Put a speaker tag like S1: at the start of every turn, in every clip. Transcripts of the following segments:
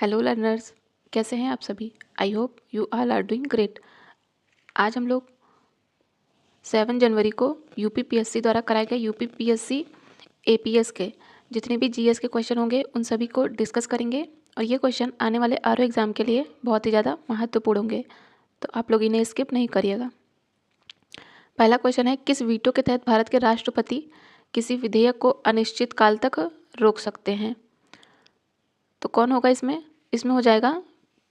S1: Hello learners, कैसे हैं आप सभी। I hope you all are doing great. आज हम लोग 7 जनवरी को यूपीपीएससी द्वारा कराए गए यूपीपीएससी एपीएस के जितने भी जीएस के क्वेश्चन होंगे उन सभी को डिस्कस करेंगे और ये क्वेश्चन आने वाले आरओ एग्ज़ाम के लिए बहुत ही ज़्यादा महत्वपूर्ण होंगे, तो आप लोग इन्हें स्किप नहीं करिएगा। पहला क्वेश्चन है, किस वीटो के तहत भारत के राष्ट्रपति किसी विधेयक को अनिश्चित काल तक रोक सकते हैं। तो कौन होगा इसमें हो जाएगा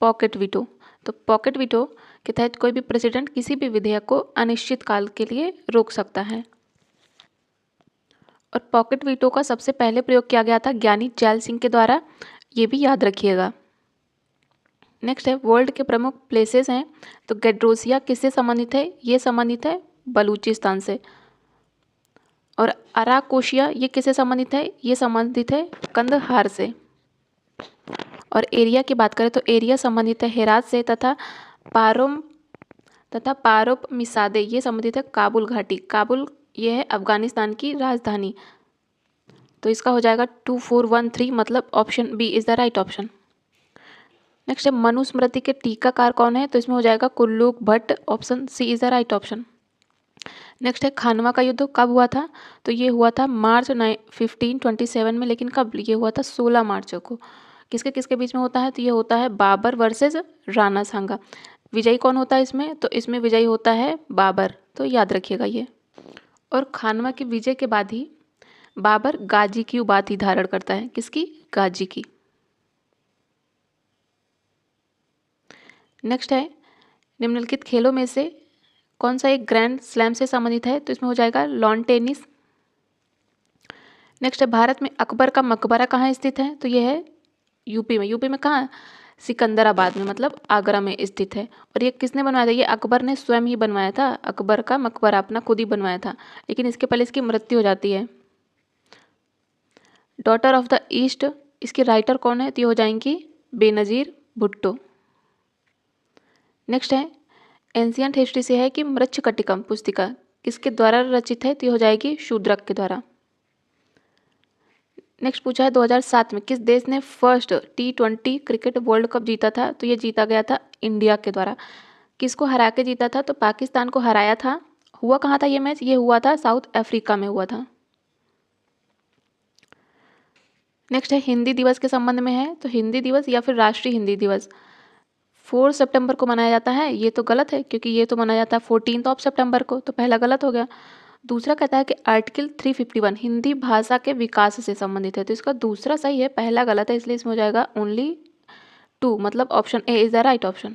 S1: पॉकेट वीटो। तो पॉकेट वीटो के तहत कोई भी प्रेसिडेंट किसी भी विधेयक को अनिश्चित काल के लिए रोक सकता है। और पॉकेट वीटो का सबसे पहले प्रयोग किया गया था ज्ञानी जैल सिंह के द्वारा, ये भी याद रखिएगा। नेक्स्ट है, वर्ल्ड के प्रमुख प्लेसेस हैं। तो गैड्रोसिया किससे संबंधित है, ये संबंधित है बलूचिस्तान से। और अराकोशिया ये किससे संबंधित है, ये संबंधित है कंदहार से। और एरिया की बात करें तो एरिया संबंधित है हेरात से, तथा पारोप मिसादे ये संबंधित है काबुल घाटी। काबुल ये है अफगानिस्तान की राजधानी। तो इसका हो जाएगा 2413, मतलब option B is the right option. Next है, मनुस्मृति के टीकाकार कौन है। तो इसमें हो जाएगा Kulluk Bhatt, option C is the right option. Next है, खानवा का युद्ध कब हुआ था। तो ये हुआ था मार्च 1527 में, लेकिन कब ये हुआ था 16 मार्च को। किसके किसके बीच में होता है। तो ये होता है बाबर वर्सेस राणा सांगा। विजयी कौन होता है इसमें। तो इसमें विजयी होता है बाबर, तो याद रखिएगा ये। और खानवा के विजय के बाद ही बाबर गाजी की उपाधि धारण करता है। किसकी, गाजी की। नेक्स्ट है, निम्नलिखित खेलों में से कौन सा एक ग्रैंड स्लैम से संबंधित है। तो इसमें हो जाएगा लॉन टेनिस। नेक्स्ट है, भारत में अकबर का मकबरा कहाँ स्थित है। तो ये है यूपी में। यूपी में कहाँ, सिकंदराबाद में, मतलब आगरा में स्थित है। और ये किसने बनवाया था, ये अकबर ने स्वयं ही बनवाया था। अकबर का मकबरा अपना खुद ही बनवाया था, लेकिन इसके पहले इसकी मृत्यु हो जाती है। डॉटर ऑफ द ईस्ट इसके राइटर कौन है। तो ये हो जाएंगी बेनजीर भुट्टो। नेक्स्ट है, एंशियंट हिस्ट्री से है कि मृच्छकटिकम पुस्तिका किसके द्वारा रचित है। तो ये हो जाएगी शूद्रक के द्वारा। नेक्स्ट पूछा है 2007 में किस देश ने first T20 cricket world cup जीता था। तो ये जीता गया था इंडिया के द्वारा। किसको हरा के जीता था। तो पाकिस्तान को हराया था। हुआ कहाँ था ये मैच, ये हुआ था साउथ अफ्रीका में हुआ था। नेक्स्ट है, हिंदी दिवस के संबंध में है। तो हिंदी दिवस या फिर राष्ट्रीय हिंदी दिवस 4 सितंबर को मनाया जाता है। ये तो गलत है, क्योंकि ये तो मनाया जाता है 14 सितंबर को, तो पहला गलत हो गया। दूसरा कहता है कि आर्टिकल 351 हिंदी भाषा के विकास से संबंधित है। तो इसका दूसरा सही है, पहला गलत है, इसलिए इसमें हो जाएगा ओनली 2, मतलब option A is the right option.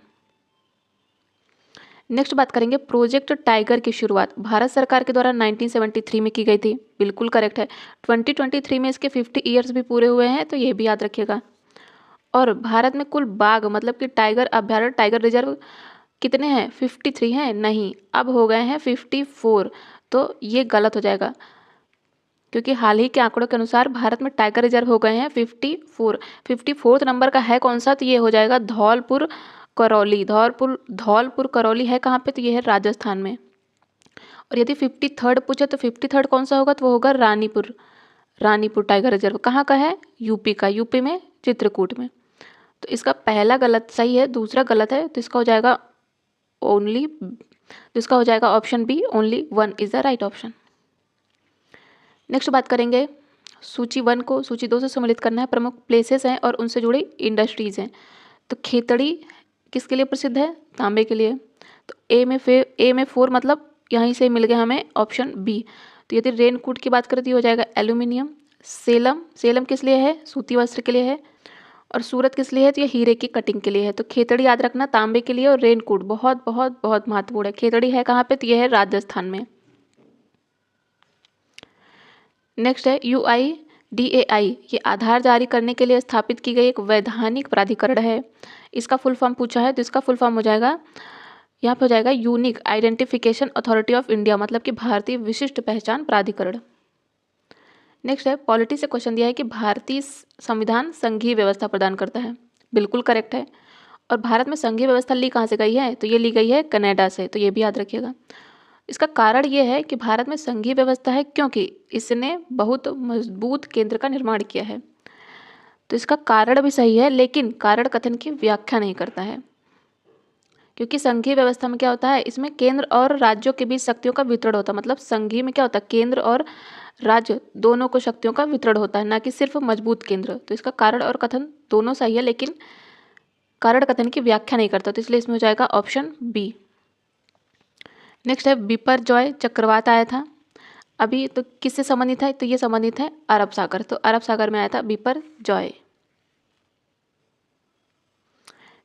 S1: Next बात करेंगे, प्रोजेक्ट टाइगर की शुरुआत भारत सरकार के द्वारा 1973 में की गई थी। बिल्कुल करेक्ट है। 2023 में इसके 50 ईयर्स भी पूरे हुए हैं, तो ये भी याद रखिएगा। और भारत में कुल बाघ, मतलब कि टाइगर अभ्यारण्य, टाइगर रिजर्व कितने हैं, 53 हैं। नहीं, अब हो गए हैं 54, तो ये गलत हो जाएगा, क्योंकि हाल ही के आंकड़ों के अनुसार भारत में टाइगर रिजर्व हो गए हैं 54। 54 नंबर का है कौन सा। तो ये हो जाएगा धौलपुर करौली। धौलपुर करौली है कहाँ पे। तो ये है राजस्थान में। और यदि 53 पूछे तो 53 कौन सा होगा। तो वो होगा रानीपुर टाइगर रिजर्व। कहाँ का है, यूपी का। यूपी में चित्रकूट में। तो इसका पहला गलत सही है, दूसरा गलत है, तो इसका हो जाएगा ओनली, तो इसका हो जाएगा option B, only 1 is the right option. Next बात करेंगे, सूची 1 को सूची 2 से सम्मिलित करना है। प्रमुख प्लेसेस हैं और उनसे जुड़ी इंडस्ट्रीज हैं। तो खेतड़ी किसके लिए प्रसिद्ध है, तांबे के लिए। तो ए में 4, मतलब यहीं से मिल गया हमें ऑप्शन बी। तो यदि रेनकोट की बात करें तो ये हो जाएगा एल्यूमिनियम। सेलम किस लिए है, सूती वस्त्र के लिए है। और सूरत किस लिए है, तो ये हीरे की कटिंग के लिए है। तो खेतड़ी याद रखना तांबे के लिए, और रेनकोट बहुत बहुत बहुत महत्वपूर्ण है। खेतड़ी है कहाँ पे, तो ये है राजस्थान में। नेक्स्ट है, UIDAI ये आधार जारी करने के लिए स्थापित की गई एक वैधानिक प्राधिकरण है। इसका फुल फॉर्म पूछा है, तो इसका फुल फॉर्म हो जाएगा, यहाँ पे हो जाएगा unique identification authority of India, मतलब कि भारतीय विशिष्ट पहचान प्राधिकरण। नेक्स्ट है, पॉलिटी से क्वेश्चन दिया है कि भारतीय संविधान संघीय व्यवस्था प्रदान करता है। बिल्कुल करेक्ट है। और भारत में संघीय व्यवस्था ली कहाँ से गई है, तो ये ली गई है कनाडा से, तो ये भी याद रखिएगा। इसका कारण ये है कि भारत में संघीय व्यवस्था है क्योंकि इसने बहुत मजबूत केंद्र का निर्माण किया है। तो इसका कारण भी सही है, लेकिन कारण कथन की व्याख्या नहीं करता है, क्योंकि संघीय व्यवस्था में क्या होता है, इसमें केंद्र और राज्यों के बीच शक्तियों का वितरण होता है। मतलब संघीय में क्या होता है, केंद्र और राज्य दोनों को शक्तियों का वितरण होता है, ना कि सिर्फ मजबूत केंद्र। तो इसका कारण और कथन दोनों सही है, लेकिन कारण कथन की व्याख्या नहीं करता, तो इसलिए इसमें हो जाएगा ऑप्शन बी। नेक्स्ट है बिपरजॉय चक्रवात आया था अभी, तो किससे संबंधित है, तो ये संबंधित है अरब सागर। तो अरब सागर में आया था बिपरजॉय।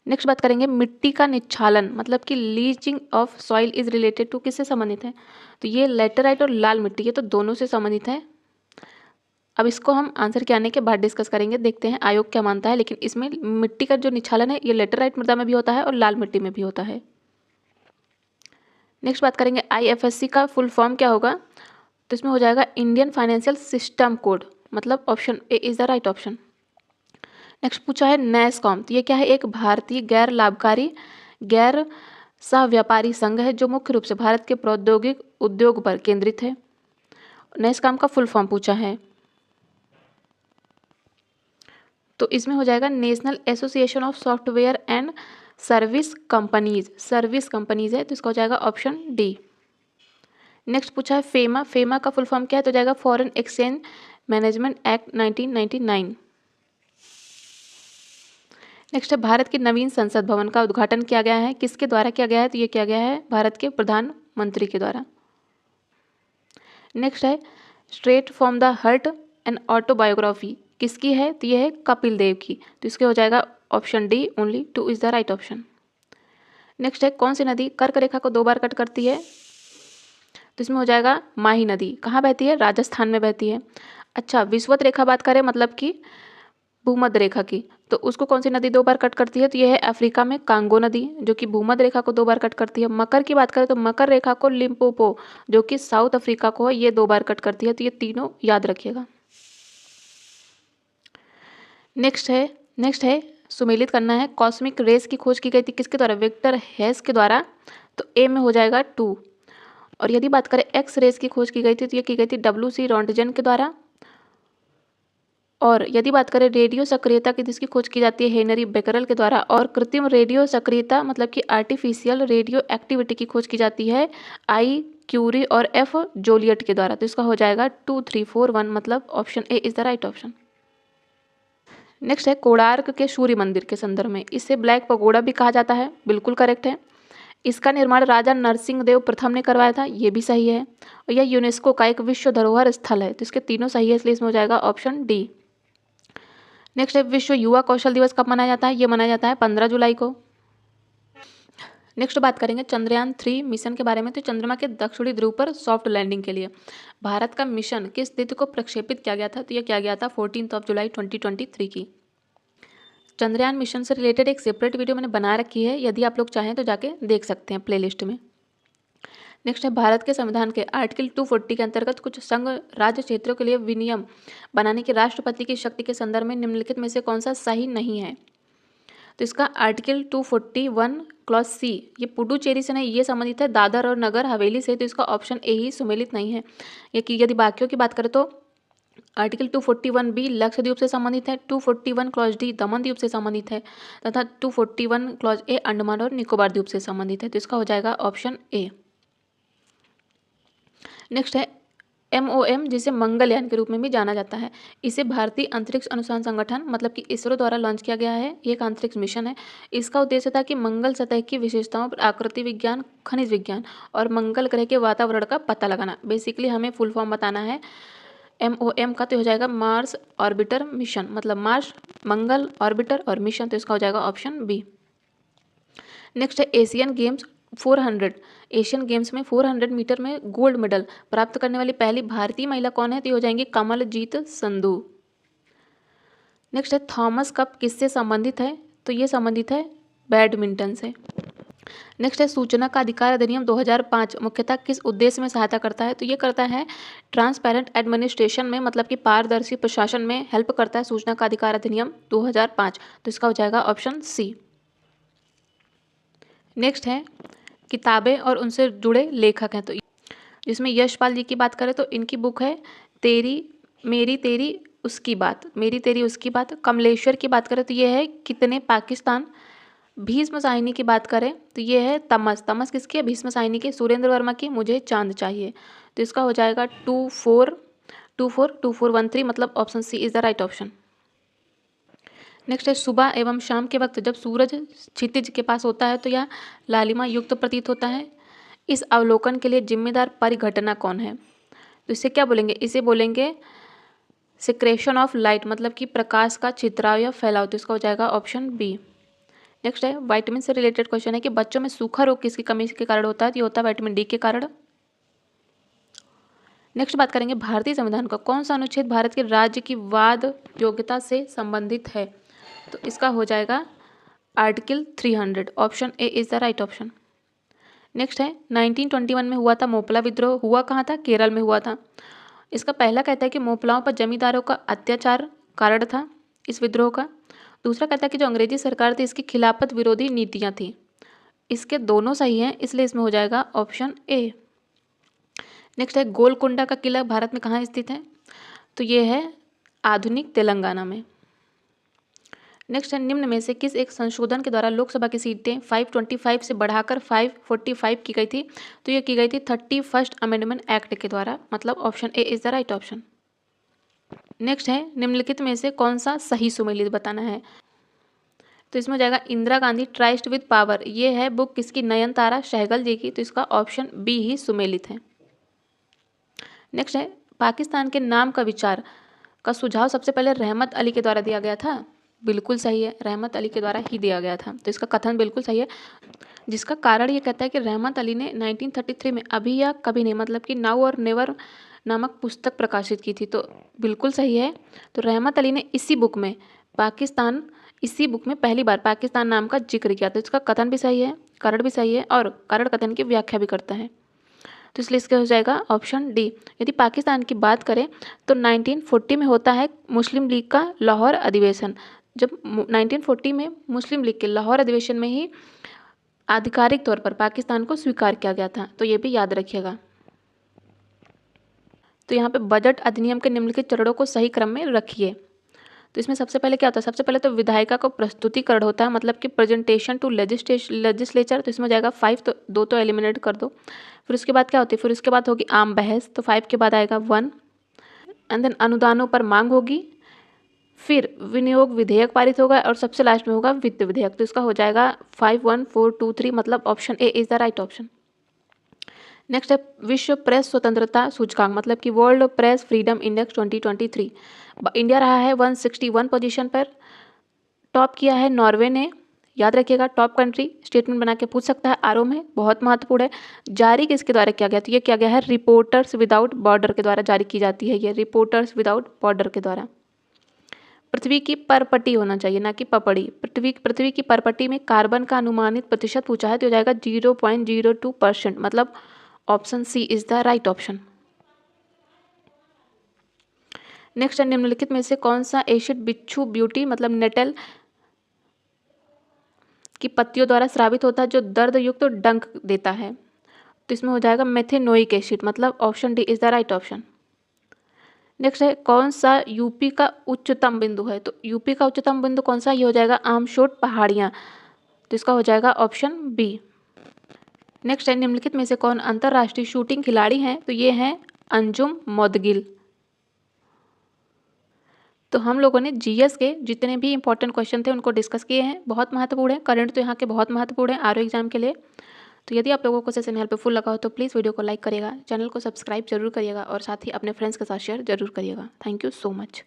S1: नेक्स्ट बात करेंगे मिट्टी का निच्छालन, मतलब कि leaching of soil is related to, किससे संबंधित है, तो ये लेटेराइट और लाल मिट्टी, ये तो दोनों से संबंधित है। अब इसको हम आंसर के आने के बाद डिस्कस करेंगे, देखते हैं आयोग क्या मानता है। लेकिन इसमें मिट्टी का जो निच्छालन है ये लेटेराइट मृदा में भी होता है और लाल मिट्टी में भी होता है। नेक्स्ट बात करेंगे IFSC का फुल फॉर्म क्या होगा, तो इसमें हो जाएगा इंडियन फाइनेंशियल सिस्टम कोड, मतलब option A is the right option. Next पूछा है नैसकॉम, तो ये क्या है, एक भारतीय गैर लाभकारी गैर सह व्यापारी संघ है जो मुख्य रूप से भारत के प्रौद्योगिक उद्योग पर केंद्रित है। नैसकॉम का फुल फॉर्म पूछा है, तो इसमें हो जाएगा national association of software and service companies है, तो इसका हो जाएगा ऑप्शन डी। नेक्स्ट पूछा है फेमा का फुल फॉर्म क्या है, तो जाएगा foreign exchange management act 1999। Next है भारत के नवीन संसद भवन का उद्घाटन किया गया है, किसके द्वारा किया गया है, तो ये किया गया है भारत के प्रधानमंत्री के द्वारा। नेक्स्ट है straight from the heart and autobiography किसकी है, तो ये है कपिल देव की, तो इसके हो जाएगा option D, only 2 is the right option. Next है कौन सी नदी कर्क रेखा को 2 बार कट करती है, तो इसमें हो जाएगा माही नदी। कहाँ बहती है, राजस्थान में बहती है। अच्छा, विषुवत रेखा बात करें मतलब कि भूमध्य रेखा की, तो उसको कौन सी नदी 2 बार कट करती है, तो यह है अफ्रीका में कांगो नदी जो कि भूमध्य रेखा को 2 बार कट करती है। मकर की बात करें तो मकर रेखा को लिम्पोपो जो कि साउथ अफ्रीका को है, ये 2 बार कट करती है, तो ये तीनों याद रखिएगा। नेक्स्ट है सुमेलित करना है। कॉस्मिक रेस की खोज की गई थी किसके द्वारा, विक्टर हेस के द्वारा, तो ए में हो जाएगा 2। और यदि बात करें एक्स रेस की खोज की गई थी तो ये की गई थी WC रॉन्टजन के द्वारा। और यदि बात करें रेडियो सक्रियता की जिसकी खोज की जाती है हेनरी बेकरल के द्वारा, और कृत्रिम रेडियो सक्रियता मतलब कि आर्टिफिशियल रेडियो एक्टिविटी की खोज की जाती है I क्यूरी और F जोलियट के द्वारा। तो इसका हो जाएगा 2 3 4 1, मतलब option A is the right option. Next है कोणार्क के सूर्य मंदिर के संदर्भ में, इसे ब्लैक पगोड़ा भी कहा जाता है, बिल्कुल करेक्ट है। इसका निर्माण राजा नरसिंह देव प्रथम ने करवाया था, ये भी सही है। और यह यूनेस्को का एक विश्व धरोहर स्थल है, तो इसके तीनों सही है, इसलिए इसमें हो जाएगा ऑप्शन डी। नेक्स्ट है विश्व युवा कौशल दिवस कब मनाया जाता है, ये मनाया जाता है 15 जुलाई को। नेक्स्ट बात करेंगे चंद्रयान 3 मिशन के बारे में। तो चंद्रमा के दक्षिणी ध्रुव पर सॉफ्ट लैंडिंग के लिए भारत का मिशन किस तिथि को प्रक्षेपित किया गया था, तो यह किया गया था 14 जुलाई 2023 की। चंद्रयान मिशन से रिलेटेड एक सेपरेट वीडियो मैंने बना रखी है, यदि आप लोग चाहें तो जाके देख सकते हैं प्लेलिस्ट में। नेक्स्ट है भारत के संविधान के आर्टिकल 240 के अंतर्गत कुछ संघ राज्य क्षेत्रों के लिए विनियम बनाने की राष्ट्रपति की शक्ति के संदर्भ में निम्नलिखित में से कौन सा सही नहीं है, तो इसका आर्टिकल 241 क्लॉज सी, ये पुडुचेरी से नहीं, ये संबंधित है दादर और नगर हवेली से, तो इसका ऑप्शन ए ही सुमेलित नहीं है। यदि बाकियों की बात करें तो आर्टिकल 241 बी लक्षद्वीप से संबंधित है, 241 क्लॉज डी दमन द्वीप से संबंधित है तथा 241 क्लॉज ए अंडमान और निकोबार द्वीप से संबंधित है, तो इसका हो जाएगा ऑप्शन ए। नेक्स्ट है MOM, जिसे मंगलयान के रूप में भी जाना जाता है, इसे भारतीय अंतरिक्ष अनुसंधान संगठन मतलब कि इसरो द्वारा लॉन्च किया गया है। ये एक अंतरिक्ष मिशन है। इसका उद्देश्य था कि मंगल सतह की विशेषताओं पर आकृति विज्ञान, खनिज विज्ञान और मंगल ग्रह के वातावरण का पता लगाना। बेसिकली हमें फुल फॉर्म बताना है MOM का, तो हो जाएगा मार्स ऑर्बिटर मिशन, मतलब मार्स मंगल ऑर्बिटर और मिशन, तो इसका हो जाएगा ऑप्शन बी। नेक्स्ट है एशियन गेम्स 400, एशियन गेम्स में 400 मीटर में गोल्ड मेडल प्राप्त करने वाली पहली भारतीय महिला कौन है, तो ये हो जाएंगी कमलजीत संधू। नेक्स्ट है थॉमस कप किससे संबंधित है, तो ये संबंधित है बैडमिंटन से। नेक्स्ट है सूचना का अधिकार अधिनियम 2005 मुख्यतः किस उद्देश्य में सहायता करता है, तो ये करता है ट्रांसपेरेंट एडमिनिस्ट्रेशन में, मतलब कि पारदर्शी प्रशासन में हेल्प करता है सूचना का अधिकार अधिनियम 2005, तो इसका हो जाएगा ऑप्शन सी। नेक्स्ट है किताबें और उनसे जुड़े लेखक हैं, तो जिसमें यशपाल जी की बात करें तो इनकी बुक है तेरी मेरी तेरी उसकी बात, मेरी तेरी उसकी बात। कमलेश्वर की बात करें तो ये है कितने पाकिस्तान। भीष्म साहिनी की बात करें तो ये है तमस। तमस किसकी है? भीष्म साहिनी की। सुरेंद्र वर्मा की मुझे चांद चाहिए। तो इसका हो जाएगा 24242413 मतलब option C is the right option. Next है सुबह एवं शाम के वक्त जब सूरज क्षितिज के पास होता है तो यह लालिमा युक्त प्रतीत होता है। इस अवलोकन के लिए जिम्मेदार परिघटना कौन है? तो इसे क्या बोलेंगे? इसे बोलेंगे सिक्रेशन ऑफ लाइट मतलब कि प्रकाश का छितराव या फैलाव। तो इसका हो जाएगा ऑप्शन बी। नेक्स्ट है विटामिन से रिलेटेड क्वेश्चन है कि बच्चों में सूखा रोग किसकी कमी के कारण होता है? तो ये होता है विटामिन डी के कारण। नेक्स्ट बात करेंगे भारतीय संविधान का कौन सा अनुच्छेद भारत के राज्य की वाद योग्यता से संबंधित है? तो इसका हो जाएगा article 300। Option A is the right option. Next है 1921 में हुआ था मोपला विद्रोह, हुआ कहाँ था? केरल में हुआ था। इसका पहला कहता है कि मोपलाओं पर जमींदारों का अत्याचार कारण था इस विद्रोह का। दूसरा कहता है कि जो अंग्रेजी सरकार थी इसकी खिलाफत विरोधी नीतियाँ थी। इसके दोनों सही हैं, इसलिए इसमें हो जाएगा ऑप्शन ए। नेक्स्ट है गोलकुंडा का किला भारत में कहाँ स्थित है? तो ये है आधुनिक तेलंगाना में। नेक्स्ट है निम्न में से किस एक संशोधन के द्वारा लोकसभा की सीटें 525 से बढ़ाकर 545 की गई थी? तो ये की गई थी 31st अमेंडमेंट एक्ट के द्वारा मतलब option A is the right option. Next है निम्नलिखित में से कौन सा सही सुमेलित बताना है? तो इसमें हो जाएगा Indira Gandhi tryst with power. ये है बुक किसकी? नयनतारा सहगल जी की। तो इसका ऑप्शन बी ही सुमेलित है। नेक्स्ट है पाकिस्तान के नाम का विचार का सुझाव सबसे पहले रहमत अली के द्वारा दिया गया था। बिल्कुल सही है, रहमत अली के द्वारा ही दिया गया था। तो इसका कथन बिल्कुल सही है, जिसका कारण ये कहता है कि रहमत अली ने 1933 में अभी या कभी नहीं मतलब कि नाउ और नेवर नामक पुस्तक प्रकाशित की थी। तो बिल्कुल सही है। तो रहमत अली ने इसी बुक में पहली बार पाकिस्तान नाम का जिक्र किया। तो इसका कथन भी सही है, कारण भी सही है और कारण कथन की व्याख्या भी करता है। तो इसलिए इसका हो जाएगा ऑप्शन डी। यदि पाकिस्तान की बात करें तो 1940 में होता है मुस्लिम लीग का लाहौर अधिवेशन। जब 1940 में मुस्लिम लीग के लाहौर अधिवेशन में ही आधिकारिक तौर पर पाकिस्तान को स्वीकार किया गया था। तो ये भी याद रखिएगा। तो यहाँ पे बजट अधिनियम के निम्नलिखित चरणों को सही क्रम में रखिए। तो इसमें सबसे पहले क्या होता है? सबसे पहले तो विधायिका को प्रस्तुतिकरण होता है मतलब कि प्रेजेंटेशन टू लेजिस्लेचर। तो इसमें हो जाएगा 5, तो 2 तो एलिमिनेट कर दो। फिर उसके बाद क्या होती है? फिर उसके बाद होगी आम बहस। तो 5 के बाद आएगा 1 एंड देन अनुदानों पर मांग होगी। फिर विनियोग विधेयक पारित होगा और सबसे लास्ट में होगा वित्त विधेयक। तो इसका हो जाएगा 5, 1, 4, 2, 3 मतलब option A is the right option. Next है विश्व प्रेस स्वतंत्रता सूचकांक मतलब कि world press freedom index 2023। India रहा है 161 पोजीशन पर। टॉप किया है नॉर्वे ने। याद रखिएगा टॉप कंट्री स्टेटमेंट बना के पूछ सकता है आरओ में, बहुत महत्वपूर्ण है। जारी किसके द्वारा किया गया? तो ये किया गया है रिपोर्टर्स विदाउट बॉर्डर के द्वारा जारी की जाती है। ये रिपोर्टर्स विदाउट बॉर्डर के द्वारा। पृथ्वी की परपटी होना चाहिए ना कि पपड़ी। पृथ्वी की परपटी में कार्बन का अनुमानित प्रतिशत पूछा है तो हो जाएगा 0.02% मतलब option C is the right option. Next है निम्नलिखित में से कौन सा एसिड बिच्छू ब्यूटी मतलब नेटल की पत्तियों द्वारा स्रावित होता है जो दर्द युक्त तो डंक देता है? तो इसमें हो जाएगा मेथेनोइक एसिड मतलब option D is the right option. Next है कौन सा यूपी का उच्चतम बिंदु है? तो यूपी का उच्चतम बिंदु कौन सा? ये हो जाएगा आमशोट पहाड़ियाँ। तो इसका हो जाएगा ऑप्शन बी। नेक्स्ट है निम्नलिखित में से कौन अंतर्राष्ट्रीय शूटिंग खिलाड़ी हैं? तो ये हैं अंजुम मौदगिल। तो हम लोगों ने जीएस के जितने भी इंपॉर्टेंट क्वेश्चन थे उनको डिस्कस किए हैं, बहुत महत्वपूर्ण है। करंट तो यहाँ के बहुत महत्वपूर्ण है आरओ एग्जाम के लिए। तो यदि आप लोगों को सेशन हेल्पफुल लगा हो तो प्लीज़ वीडियो को लाइक करिएगा, चैनल को सब्सक्राइब जरूर करिएगा और साथ ही अपने फ्रेंड्स के साथ शेयर जरूर करिएगा। Thank you so much.